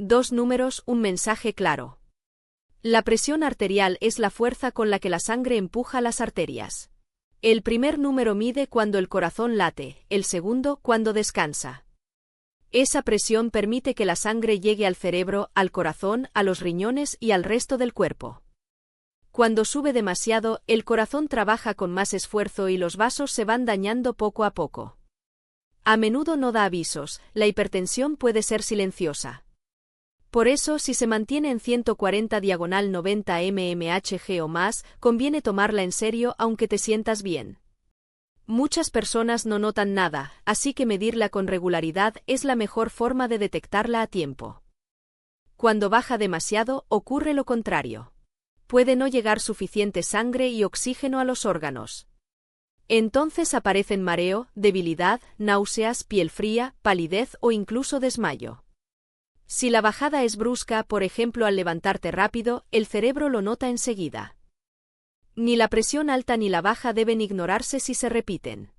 Dos números, un mensaje claro. La presión arterial es la fuerza con la que la sangre empuja las arterias. El primer número mide cuando el corazón late, el segundo cuando descansa. Esa presión permite que la sangre llegue al cerebro, al corazón, a los riñones y al resto del cuerpo. Cuando sube demasiado, el corazón trabaja con más esfuerzo y los vasos se van dañando poco a poco. A menudo no da avisos, la hipertensión puede ser silenciosa. Por eso, si se mantiene en 140/90 mmHg o más, conviene tomarla en serio aunque te sientas bien. Muchas personas no notan nada, así que medirla con regularidad es la mejor forma de detectarla a tiempo. Cuando baja demasiado, ocurre lo contrario. Puede no llegar suficiente sangre y oxígeno a los órganos. Entonces aparecen mareo, debilidad, náuseas, piel fría, palidez o incluso desmayo. Si la bajada es brusca, por ejemplo al levantarte rápido, el cerebro lo nota enseguida. Ni la presión alta ni la baja deben ignorarse si se repiten.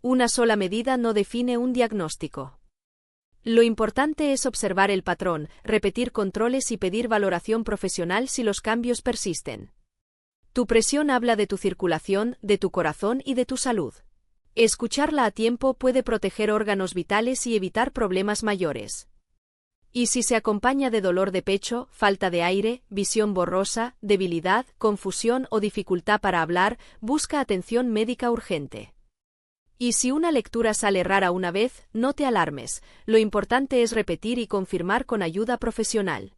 Una sola medida no define un diagnóstico. Lo importante es observar el patrón, repetir controles y pedir valoración profesional si los cambios persisten. Tu presión habla de tu circulación, de tu corazón y de tu salud. Escucharla a tiempo puede proteger órganos vitales y evitar problemas mayores. Y si se acompaña de dolor de pecho, falta de aire, visión borrosa, debilidad, confusión o dificultad para hablar, busca atención médica urgente. Y si una lectura sale rara una vez, no te alarmes, lo importante es repetir y confirmar con ayuda profesional.